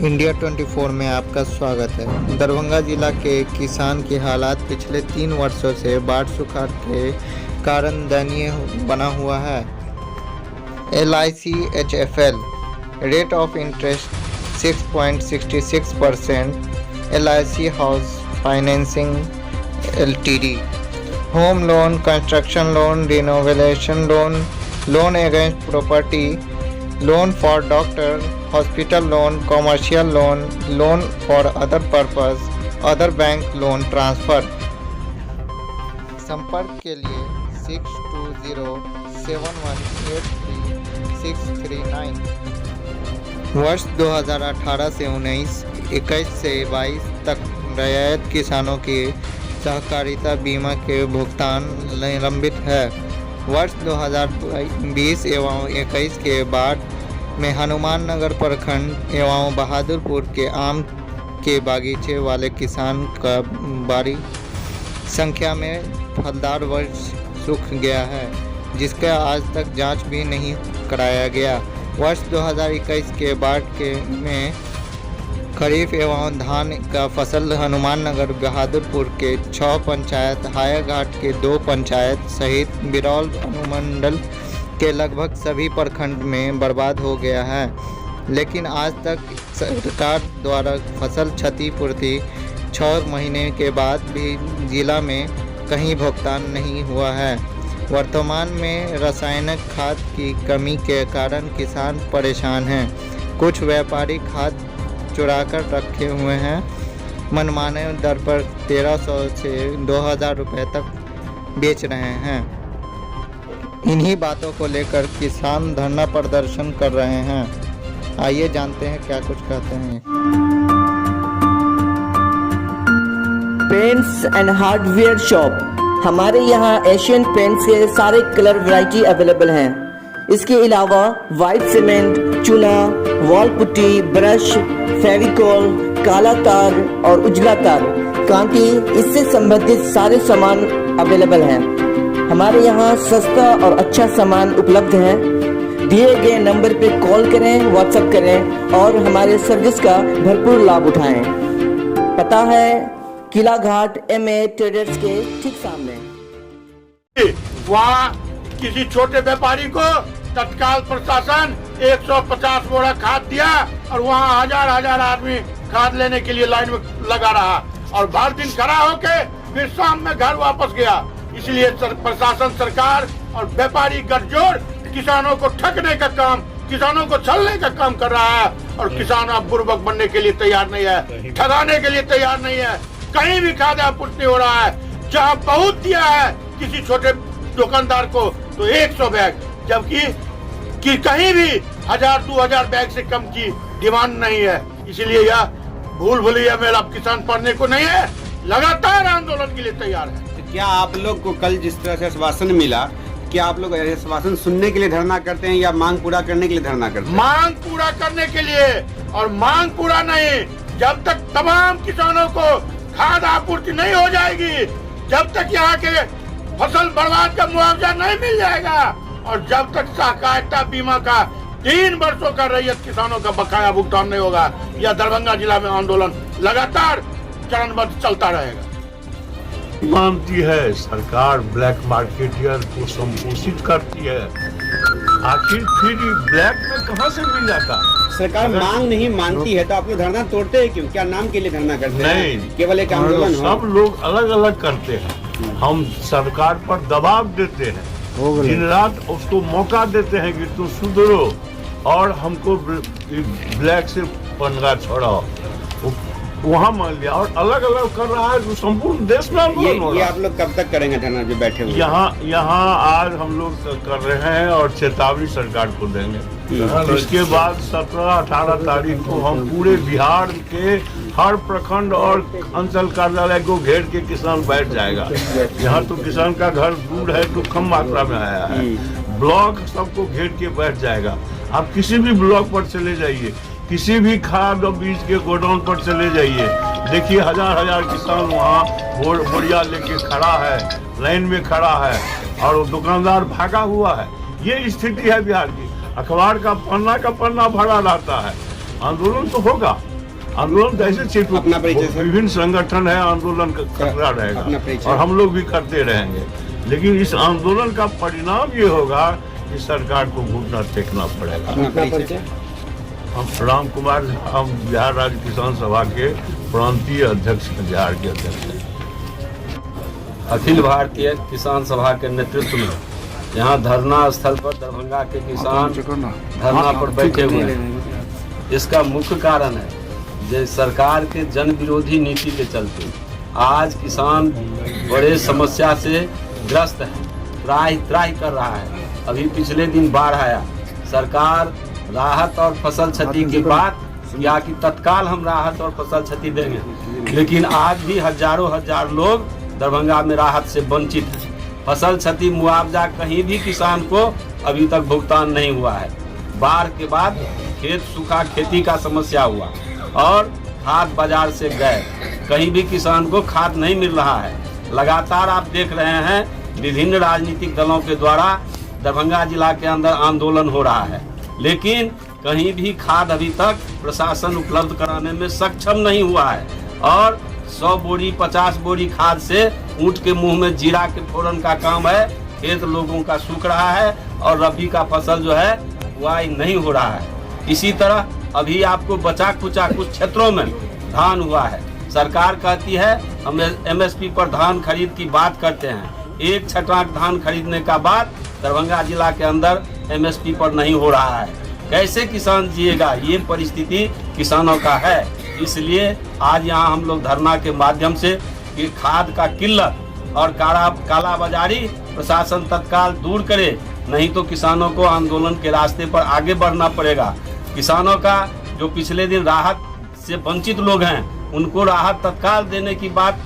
India 24 में आपका स्वागत है। दरभंगा जिला के किसान की हालात पिछले 3 वर्षों से बाढ़ सुखाड़ के कारण दयनीय बना हुआ है। LIC HFL rate of interest 6.66%, LIC house financing LTD, home loan, construction loan, renovation loan, loan against property, loan for doctor, hospital loan, commercial loan, loan for other purpose, other bank loan transfer. संपर्क के लिए 6207183639। वर्ष 2018 से 19, 21 से 22 तक रैयत किसानों के सहकारिता बीमा के भुगतान निलंबित है। वर्ष 2020 एवं 21 के बाद में हनुमान नगर प्रखंड एवं बहादुरपुर के आम के बागीचे वाले किसान का बड़ी संख्या में फलदार वर्ष सूख गया है, जिसका आज तक जांच भी नहीं कराया गया। वर्ष 2021 के बाढ़ के में खरीफ एवं धान का फसल हनुमान नगर बहादुरपुर के 6 पंचायत, हायाघाट के 2 पंचायत सहित बिरौल अनुमंडल के लगभग सभी प्रखंड में बर्बाद हो गया है। लेकिन आज तक सरकार द्वारा फसल क्षतिपूर्ति 6 महीने के बाद भी जिला में कहीं भुगतान नहीं हुआ है। वर्तमान में रासायनिक खाद की कमी के कारण किसान परेशान हैं। कुछ व्यापारी खाद चुराकर रखे हुए हैं। मनमाने दर पर 1300 से 2000 रुपये तक बेच रहे हैं। इन्हीं बातों को लेकर किसान धरना प्रदर्शन कर रहे हैं। आइए जानते हैं क्या कुछ कहते हैं। पेंट्स एंड हार्डवेयर शॉप, हमारे यहाँ एशियन पेंट्स के सारे कलर वैरायटी अवेलेबल हैं। इसके अलावा वाइट सीमेंट, चूना, वॉल पुट्टी, ब्रश, फेविकॉल, काला तार और उजला तार, कांटी, इससे संबंधित सारे सामान अवेलेबल हैं। हमारे यहाँ सस्ता और अच्छा सामान उपलब्ध है। दिए गए नंबर पे कॉल करें, व्हाट्सएप करें और हमारे सर्विस का भरपूर लाभ उठाएं। पता है किला घाट MA ट्रेडर्स के ठीक सामने। वहाँ किसी छोटे व्यापारी को तत्काल प्रशासन 150 बोरा खाद दिया और वहाँ हजार आदमी खाद लेने के लिए लाइन में लगा रहा और 12 दिन खड़ा होके फिर शाम में घर वापस गया। इसलिए प्रशासन, सरकार और व्यापारी गठजोड़ किसानों को ठगने का काम, किसानों को छलने का काम कर रहा है और किसान अब बुर्बक बनने के लिए तैयार नहीं है, ठगाने के लिए तैयार नहीं है। कहीं भी खाद आपूर्ति हो रहा है। जहाँ बहुत दिया है किसी छोटे दुकानदार को तो 100 बैग, जबकि कहीं भी 1000-2000 बैग से कम की डिमांड नहीं है। इसलिए यह भूल भुलैया में अब किसान पढ़ने को नहीं है, लगातार आंदोलन के लिए तैयार है। क्या आप लोग को कल जिस तरह से आश्वासन मिला, क्या आप लोग आश्वासन सुनने के लिए धरना करते हैं या मांग पूरा करने के लिए धरना करते हैं? मांग पूरा करने के लिए, और मांग पूरा नहीं जब तक तमाम किसानों को खाद आपूर्ति नहीं हो जाएगी, जब तक यहाँ के फसल बर्बाद का मुआवजा नहीं मिल जाएगा और जब तक सहकारिता बीमा का 3 वर्षों का रैयत किसानों का बकाया भुगतान नहीं होगा, यह दरभंगा जिला में आंदोलन लगातार चरणबद्ध चलता रहेगा। मानती है सरकार ब्लैक मार्केटियर को संपोषित करती है। आखिर फिर ब्लैक में कहां से मिल जाता? सरकार मांग नहीं मानती है तो आप लोग धरना तोड़ते हैं क्यों? क्या नाम के लिए धरना करते हैं? नहीं, केवल एक आंदोलन हो? सब लोग अलग अलग करते हैं। हम सरकार पर दबाव देते हैं, दिन रात उसको मौका देते हैं कि तुम सुधरो और हमको ब्लैक से पंगा छोड़ाओ। वहाँ मान लिया और अलग अलग कर रहा है, जो संपूर्ण देश में आंदोलन हो रहा है। ये आप लोग कब तक करेंगे धरना जो बैठे हुए? यहाँ आज हम लोग कर रहे हैं और चेतावनी सरकार को देंगे। इसके बाद 17-18 तारीख को हम पूरे बिहार के हर प्रखंड और अंचल कार्यालय को घेर के किसान बैठ जाएगा। यहाँ तो किसान का घर दूर है तो कम मात्रा में आया है। ब्लॉक सबको घेर के बैठ जाएगा। आप किसी भी ब्लॉक पर चले जाइए, किसी भी खाद और बीज के गोडाउन पर चले जाइए, देखिए हजार किसान वहाँ बोरिया लेके खड़ा है, लाइन में खड़ा है और दुकानदार भागा हुआ है। ये स्थिति है बिहार की। अखबार का पन्ना भरा रहता है। आंदोलन तो होगा, आंदोलन तो ऐसे सिर्फ अपना परिचय सर। विभिन्न संगठन है, आंदोलन करता रहेगा अपना परिचय। और हम लोग भी करते रहेंगे, लेकिन इस आंदोलन का परिणाम ये होगा कि सरकार को घुटना टेकना पड़ेगा। अपना परिचय। हम राम कुमार, हम बिहार राज्य किसान सभा के प्रांतीय अध्यक्ष, बिहार के अध्यक्ष हैं। अखिल भारतीय किसान सभा के नेतृत्व में यहाँ धरना स्थल पर दरभंगा के किसान धरना पर बैठे हुए हैं। इसका मुख्य कारण है जो सरकार के जन विरोधी नीति के चलते आज किसान बड़े समस्या से ग्रस्त है, त्राही त्राही कर रहा है। अभी पिछले दिन बाढ़ आया, सरकार राहत और फसल क्षति की बात किया कि तत्काल हम राहत और फसल क्षति देंगे, लेकिन आज भी हजार लोग दरभंगा में राहत से वंचित है। फसल क्षति मुआवजा कहीं भी किसान को अभी तक भुगतान नहीं हुआ है। बाढ़ के बाद खेत सूखा, खेती का समस्या हुआ और खाद बाजार से गए, कहीं भी किसान को खाद नहीं मिल रहा है। लगातार आप देख रहे हैं विभिन्न राजनीतिक दलों के द्वारा दरभंगा जिला के अंदर आंदोलन हो रहा है, लेकिन कहीं भी खाद अभी तक प्रशासन उपलब्ध कराने में सक्षम नहीं हुआ है। और 100 बोरी 50 बोरी खाद से ऊंट के मुंह में जीरा के फोड़न का काम है। खेत लोगों का सूख रहा है और रबी का फसल जो है बुआई नहीं हो रहा है। इसी तरह अभी आपको बचा कुचा कुछ क्षेत्रों में धान हुआ है। सरकार कहती है हम MSP पर धान खरीद की बात करते हैं, एक छटाक धान खरीदने का बाद दरभंगा जिला के अंदर MSP पर नहीं हो रहा है। कैसे किसान जिएगा, ये परिस्थिति किसानों का है। इसलिए आज यहाँ हम लोग धरना के माध्यम से कि खाद का किल्लत और काला बाजारी प्रशासन तत्काल दूर करे, नहीं तो किसानों को आंदोलन के रास्ते पर आगे बढ़ना पड़ेगा। किसानों का जो पिछले दिन राहत से वंचित लोग हैं उनको राहत तत्काल देने की बात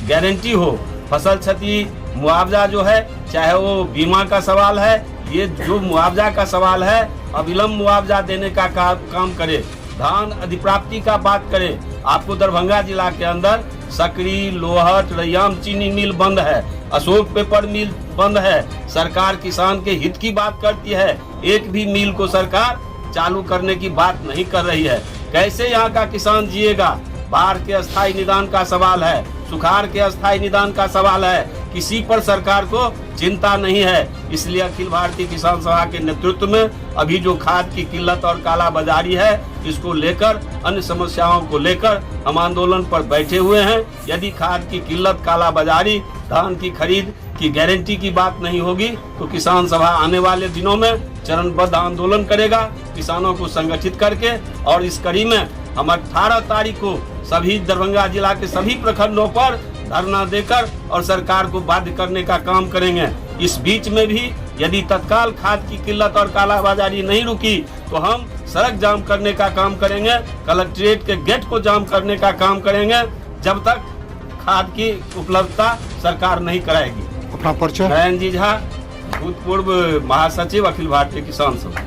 गारंटी हो। फसल क्षति मुआवजा जो है, चाहे वो बीमा का सवाल है, ये जो मुआवजा का सवाल है अविलंब मुआवजा देने का काम करे। धान अधिप्राप्ति का बात करें। आपको दरभंगा जिला के अंदर सकरी, लोहट, रैयाम चीनी मिल बंद है, अशोक पेपर मिल बंद है। सरकार किसान के हित की बात करती है, एक भी मिल को सरकार चालू करने की बात नहीं कर रही है। कैसे यहाँ का किसान जिएगा? बाढ़ के अस्थायी निदान का सवाल है, सुखाड़ के अस्थायी निदान का सवाल है, किसी पर सरकार को चिंता नहीं है। इसलिए अखिल भारतीय किसान सभा के नेतृत्व में अभी जो खाद की किल्लत और काला बाजारी है, इसको लेकर, अन्य समस्याओं को लेकर हम आंदोलन पर बैठे हुए हैं। यदि खाद की किल्लत, काला बाजारी, धान की खरीद की गारंटी की बात नहीं होगी तो किसान सभा आने वाले दिनों में चरणबद्ध आंदोलन करेगा, किसानों को संगठित करके। और इस कड़ी में हम 18 तारीख को सभी दरभंगा जिला के सभी प्रखंडों पर धरना देकर और सरकार को बाध्य करने का काम करेंगे। इस बीच में भी यदि तत्काल खाद की किल्लत और कालाबाजारी नहीं रुकी तो हम सड़क जाम करने का काम करेंगे, कलेक्ट्रेट के गेट को जाम करने का काम करेंगे, जब तक खाद की उपलब्धता सरकार नहीं कराएगी। अपना परिचय। नयन जी झा, भूतपूर्व महासचिव, अखिल भारतीय किसान सभा।